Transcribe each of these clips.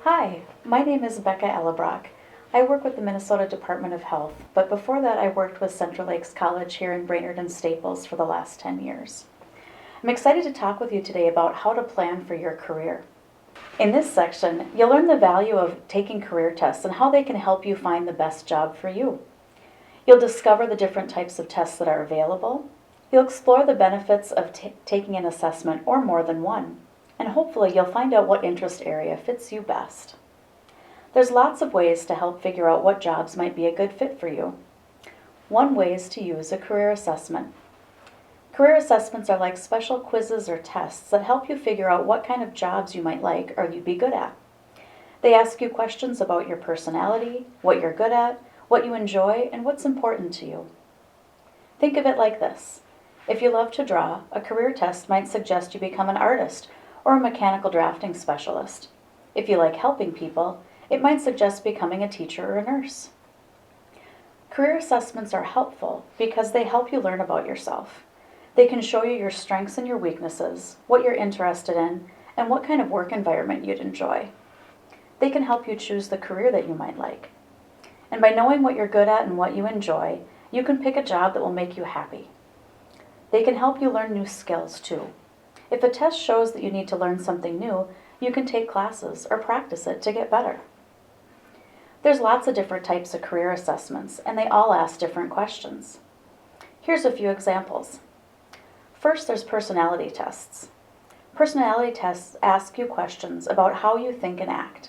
Hi, my name is Becca Ellebrock. I work with the Minnesota Department of Health, but before that I worked with Central Lakes College here in Brainerd and Staples for the last 10 years. I'm excited to talk with you today about how to plan for your career. In this section, you'll learn the value of taking career tests and how they can help you find the best job for you. You'll discover the different types of tests that are available. You'll explore the benefits of taking an assessment or more than one. And hopefully you'll find out what interest area fits you best. There's lots of ways to help figure out what jobs might be a good fit for you. One way is to use a career assessment. Career assessments are like special quizzes or tests that help you figure out what kind of jobs you might like or you'd be good at. They ask you questions about your personality, what you're good at, what you enjoy, and what's important to you. Think of it like this. If you love to draw, a career test might suggest you become an artist or a mechanical drafting specialist. If you like helping people, it might suggest becoming a teacher or a nurse. Career assessments are helpful because they help you learn about yourself. They can show you your strengths and your weaknesses, what you're interested in, and what kind of work environment you'd enjoy. They can help you choose the career that you might like. And by knowing what you're good at and what you enjoy, you can pick a job that will make you happy. They can help you learn new skills too. If a test shows that you need to learn something new, you can take classes or practice it to get better. There's lots of different types of career assessments, and they all ask different questions. Here's a few examples. First, there's personality tests. Personality tests ask you questions about how you think and act.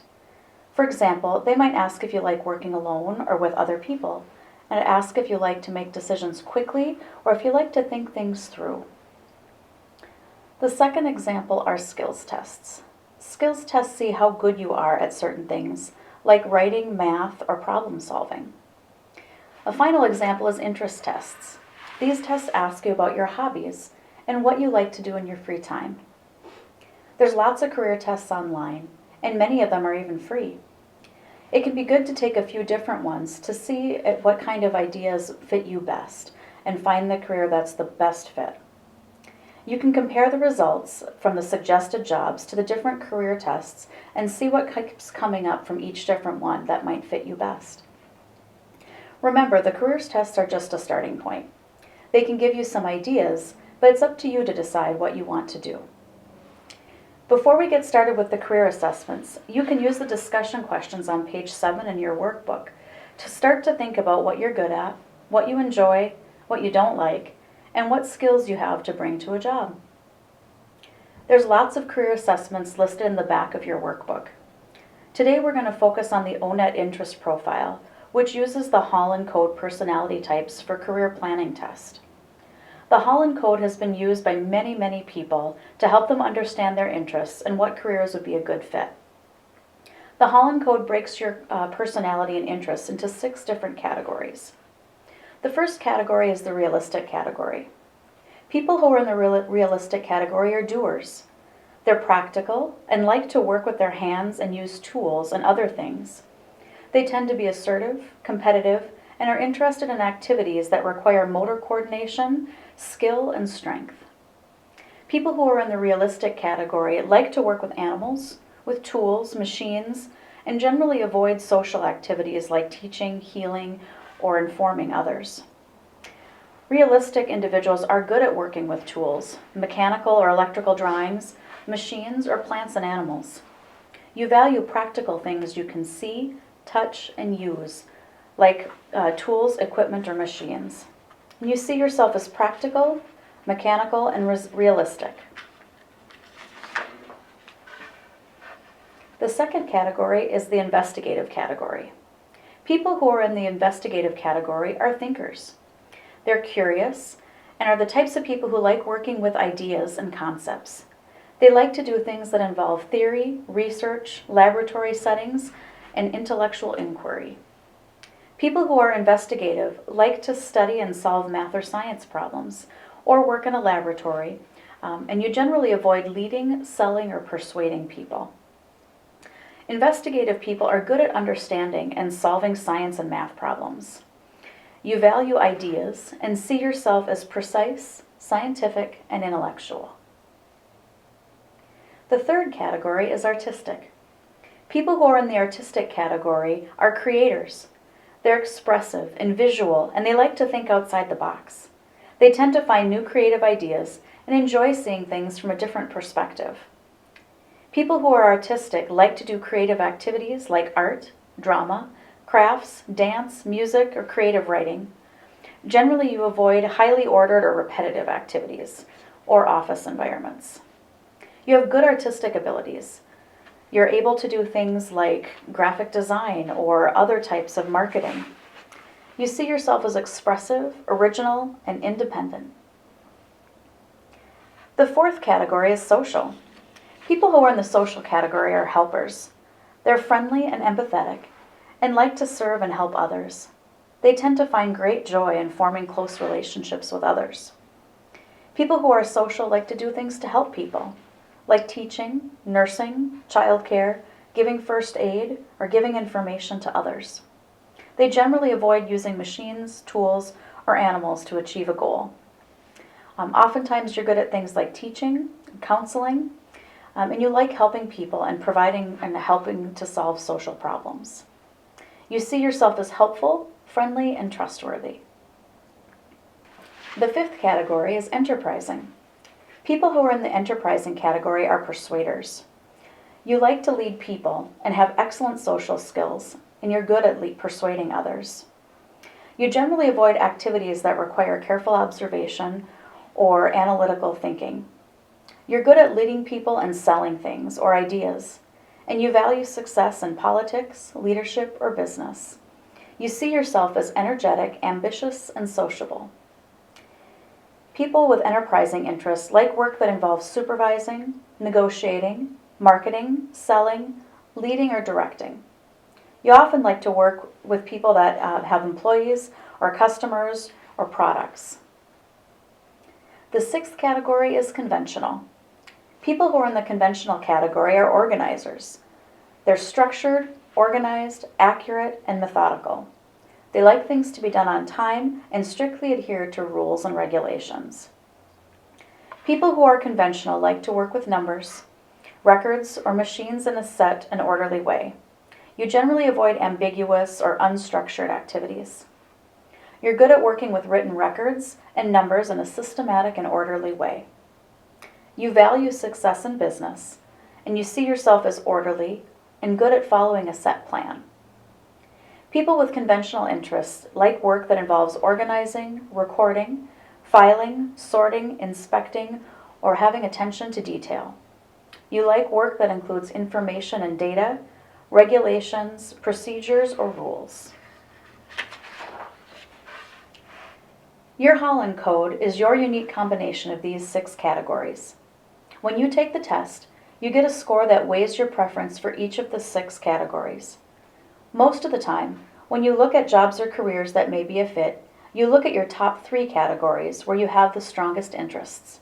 For example, they might ask if you like working alone or with other people, and ask if you like to make decisions quickly or if you like to think things through. The second example are skills tests. Skills tests see how good you are at certain things, like writing, math, or problem solving. A final example is interest tests. These tests ask you about your hobbies and what you like to do in your free time. There's lots of career tests online, and many of them are even free. It can be good to take a few different ones to see what kind of ideas fit you best and find the career that's the best fit. You can compare the results from the suggested jobs to the different career tests and see what keeps coming up from each different one that might fit you best. Remember, the careers tests are just a starting point. They can give you some ideas, but it's up to you to decide what you want to do. Before we get started with the career assessments, you can use the discussion questions on page 7 in your workbook to start to think about what you're good at, what you enjoy, what you don't like, and what skills you have to bring to a job. There's lots of career assessments listed in the back of your workbook. Today we're going to focus on the O-Net Interest Profile, which uses the Holland Code personality types for career planning test. The Holland Code has been used by many people to help them understand their interests and what careers would be a good fit. The Holland Code breaks your personality and interests into 6 different categories. The first category is the realistic category. People who are in the realistic category are doers. They're practical and like to work with their hands and use tools and other things. They tend to be assertive, competitive, and are interested in activities that require motor coordination, skill, and strength. People who are in the realistic category like to work with animals, with tools, machines, and generally avoid social activities like teaching, healing, or informing others. Realistic individuals are good at working with tools, mechanical or electrical drawings, machines, or plants and animals. You value practical things you can see, touch, and use, like tools, equipment, or machines. You see yourself as practical, mechanical, and realistic. The second category is the investigative category. People who are in the investigative category are thinkers. They're curious and are the types of people who like working with ideas and concepts. They like to do things that involve theory, research, laboratory settings, and intellectual inquiry. People who are investigative like to study and solve math or science problems, or work in a laboratory, and you generally avoid leading, selling, or persuading people. Investigative people are good at understanding and solving science and math problems. You value ideas and see yourself as precise, scientific, and intellectual. The third category is artistic. People who are in the artistic category are creators. They're expressive and visual, and they like to think outside the box. They tend to find new creative ideas and enjoy seeing things from a different perspective. People who are artistic like to do creative activities like art, drama, crafts, dance, music, or creative writing. Generally, you avoid highly ordered or repetitive activities or office environments. You have good artistic abilities. You're able to do things like graphic design or other types of marketing. You see yourself as expressive, original, and independent. The fourth category is social. People who are in the social category are helpers. They're friendly and empathetic and like to serve and help others. They tend to find great joy in forming close relationships with others. People who are social like to do things to help people, like teaching, nursing, childcare, giving first aid, or giving information to others. They generally avoid using machines, tools, or animals to achieve a goal. Oftentimes you're good at things like teaching, counseling, and you like helping people and providing and helping to solve social problems. You see yourself as helpful, friendly, and trustworthy. The fifth category is enterprising. People who are in the enterprising category are persuaders. You like to lead people and have excellent social skills, and you're good at persuading others. You generally avoid activities that require careful observation or analytical thinking. You're good at leading people and selling things or ideas, and you value success in politics, leadership, or business. You see yourself as energetic, ambitious, and sociable. People with enterprising interests like work that involves supervising, negotiating, marketing, selling, leading, or directing. You often like to work with people that have employees or customers or products. The sixth category is conventional. People who are in the conventional category are organizers. They're structured, organized, accurate, and methodical. They like things to be done on time and strictly adhere to rules and regulations. People who are conventional like to work with numbers, records, or machines in a set and orderly way. You generally avoid ambiguous or unstructured activities. You're good at working with written records and numbers in a systematic and orderly way. You value success in business, and you see yourself as orderly and good at following a set plan. People with conventional interests like work that involves organizing, recording, filing, sorting, inspecting, or having attention to detail. You like work that includes information and data, regulations, procedures, or rules. Your Holland Code is your unique combination of these 6 categories. When you take the test, you get a score that weighs your preference for each of the 6 categories. Most of the time, when you look at jobs or careers that may be a fit, you look at your top 3 categories where you have the strongest interests.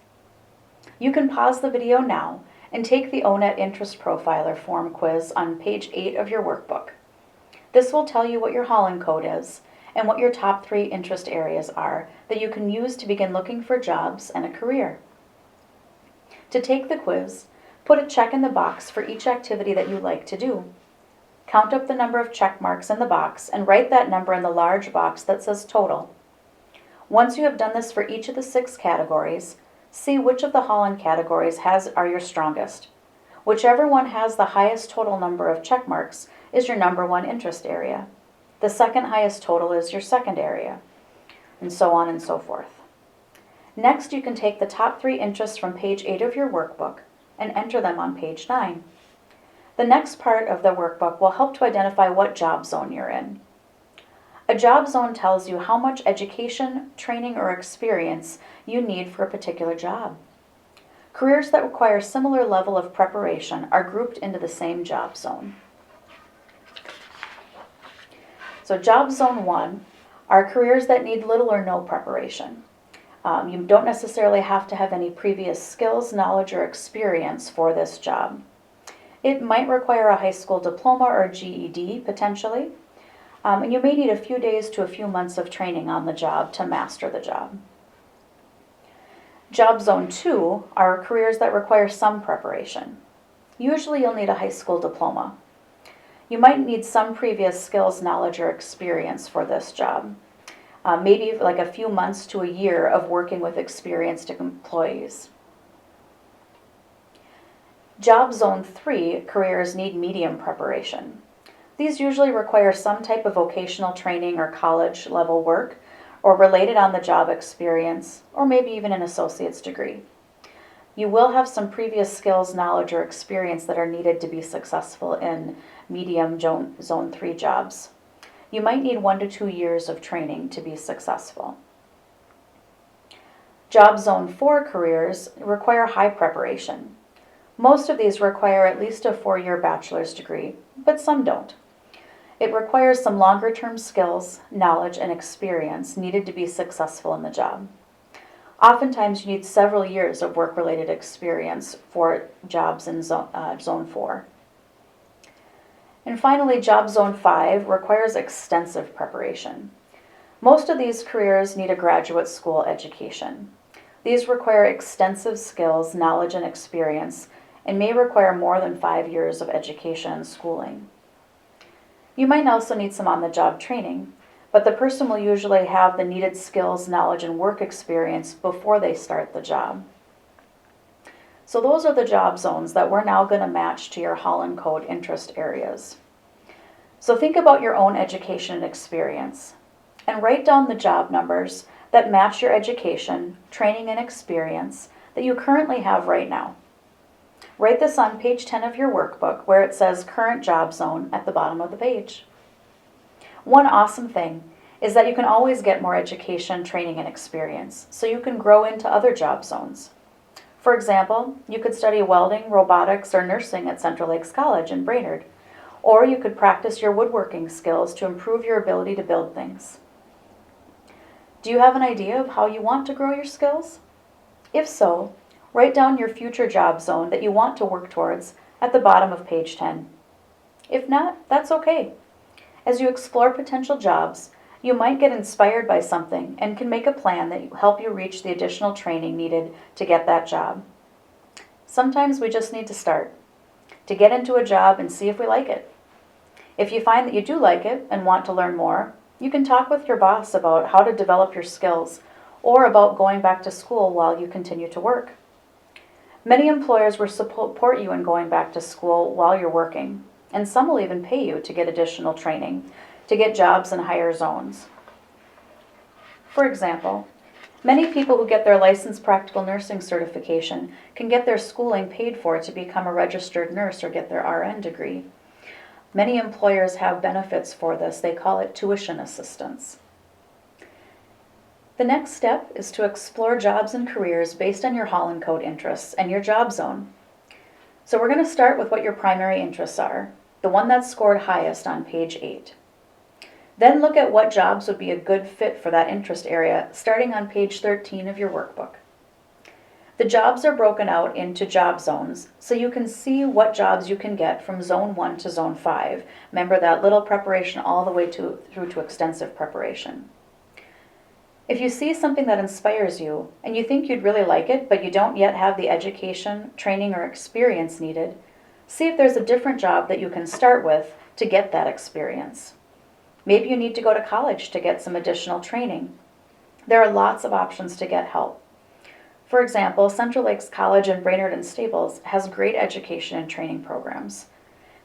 You can pause the video now and take the O-Net Interest Profiler form quiz on page 8 of your workbook. This will tell you what your Holland Code is and what your top 3 interest areas are that you can use to begin looking for jobs and a career. To take the quiz, put a check in the box for each activity that you like to do. Count up the number of check marks in the box and write that number in the large box that says total. Once you have done this for each of the 6 categories, see which of the Holland categories are your strongest. Whichever one has the highest total number of check marks is your number 1 interest area. The second highest total is your second area, and so on and so forth. Next, you can take the top 3 interests from page 8 of your workbook and enter them on page 9. The next part of the workbook will help to identify what job zone you're in. A job zone tells you how much education, training, or experience you need for a particular job. Careers that require similar level of preparation are grouped into the same job zone. So job zone 1 are careers that need little or no preparation. You don't necessarily have to have any previous skills, knowledge, or experience for this job. It might require a high school diploma or GED, potentially, and you may need a few days to a few months of training on the job to master the job. Job Zone 2 are careers that require some preparation. Usually you'll need a high school diploma. You might need some previous skills, knowledge, or experience for this job. Maybe like a few months to a year of working with experienced employees. Job Zone 3 careers need medium preparation. These usually require some type of vocational training or college level work, or related on the job experience, or maybe even an associate's degree. You will have some previous skills, knowledge, or experience that are needed to be successful in medium Zone 3 jobs. You might need 1 to 2 years of training to be successful. Job Zone 4 careers require high preparation. Most of these require at least a 4-year bachelor's degree, but some don't. It requires some longer-term skills, knowledge, and experience needed to be successful in the job. Oftentimes, you need several years of work-related experience for jobs in Zone 4. And finally, Job Zone 5 requires extensive preparation. Most of these careers need a graduate school education. These require extensive skills, knowledge, and experience, and may require more than 5 years of education and schooling. You might also need some on-the-job training, but the person will usually have the needed skills, knowledge, and work experience before they start the job. So those are the job zones that we're now going to match to your Holland Code interest areas. So think about your own education and experience, and write down the job numbers that match your education, training, and experience that you currently have right now. Write this on page 10 of your workbook where it says current job zone at the bottom of the page. One awesome thing is that you can always get more education, training, and experience, so you can grow into other job zones. For example, you could study welding, robotics, or nursing at Central Lakes College in Brainerd, or you could practice your woodworking skills to improve your ability to build things. Do you have an idea of how you want to grow your skills? If so, write down your future job zone that you want to work towards at the bottom of page 10. If not, that's okay. As you explore potential jobs, you might get inspired by something and can make a plan that will help you reach the additional training needed to get that job. Sometimes we just need to start, to get into a job and see if we like it. If you find that you do like it and want to learn more, you can talk with your boss about how to develop your skills or about going back to school while you continue to work. Many employers will support you in going back to school while you're working, and some will even pay you to get additional training, to get jobs in higher zones. For example, many people who get their licensed practical nursing certification can get their schooling paid for to become a registered nurse or get their RN degree. Many employers have benefits for this. They call it tuition assistance. The next step is to explore jobs and careers based on your Holland Code interests and your job zone. So we're going to start with what your primary interests are, the one that's scored highest on page 8. Then look at what jobs would be a good fit for that interest area, starting on page 13 of your workbook. The jobs are broken out into job zones, so you can see what jobs you can get from Zone 1 to Zone 5. Remember that little preparation all the way through to extensive preparation. If you see something that inspires you and you think you'd really like it, but you don't yet have the education, training, or experience needed, see if there's a different job that you can start with to get that experience. Maybe you need to go to college to get some additional training. There are lots of options to get help. For example, Central Lakes College in Brainerd and Staples has great education and training programs.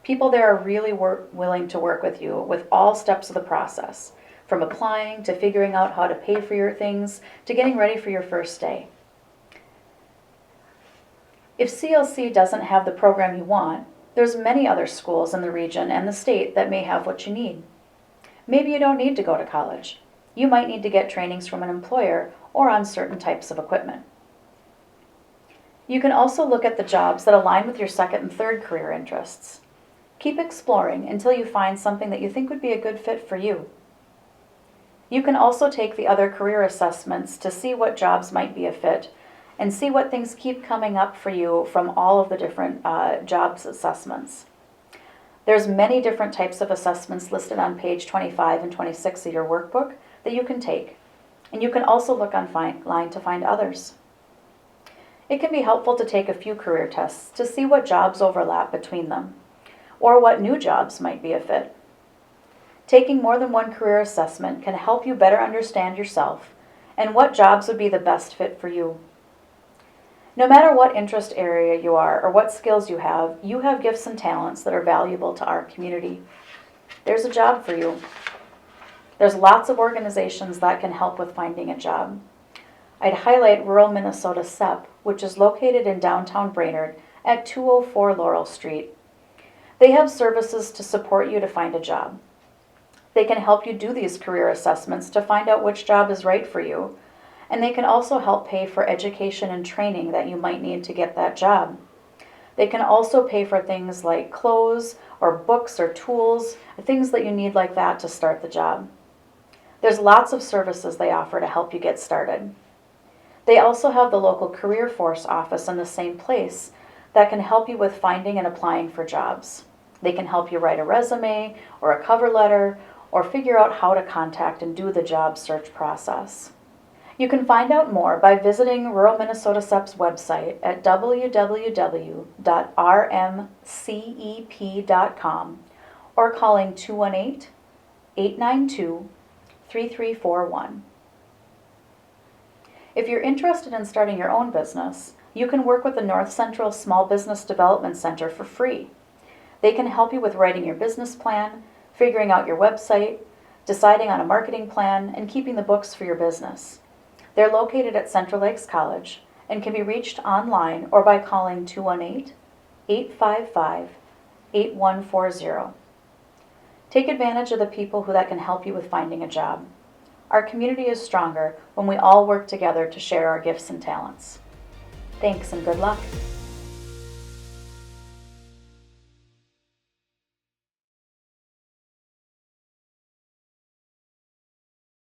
People there are really willing to work with you with all steps of the process, from applying to figuring out how to pay for your things to getting ready for your first day. If CLC doesn't have the program you want, there's many other schools in the region and the state that may have what you need. Maybe you don't need to go to college. You might need to get trainings from an employer or on certain types of equipment. You can also look at the jobs that align with your second and third career interests. Keep exploring until you find something that you think would be a good fit for you. You can also take the other career assessments to see what jobs might be a fit and see what things keep coming up for you from all of the different jobs assessments. There's many different types of assessments listed on page 25 and 26 of your workbook that you can take, and you can also look online to find others. It can be helpful to take a few career tests to see what jobs overlap between them. or what new jobs might be a fit. Taking more than one career assessment can help you better understand yourself and what jobs would be the best fit for you. No matter what interest area you are or what skills you have gifts and talents that are valuable to our community. There's a job for you. There's lots of organizations that can help with finding a job. I'd highlight Rural Minnesota SEP, which is located in downtown Brainerd at 204 Laurel Street. They have services to support you to find a job. They can help you do these career assessments to find out which job is right for you, and they can also help pay for education and training that you might need to get that job. They can also pay for things like clothes or books or tools, things that you need like that to start the job. There's lots of services they offer to help you get started. They also have the local Career Force office in the same place that can help you with finding and applying for jobs. They can help you write a resume or a cover letter or figure out how to contact and do the job search process. You can find out more by visiting Rural Minnesota SEP's website at www.rmcep.com or calling 218-892-3341. If you're interested in starting your own business, you can work with the North Central Small Business Development Center for free. They can help you with writing your business plan, figuring out your website, deciding on a marketing plan, and keeping the books for your business. They're located at Central Lakes College and can be reached online or by calling 218-855-8140. Take advantage of the people that can help you with finding a job. Our community is stronger when we all work together to share our gifts and talents. Thanks and good luck.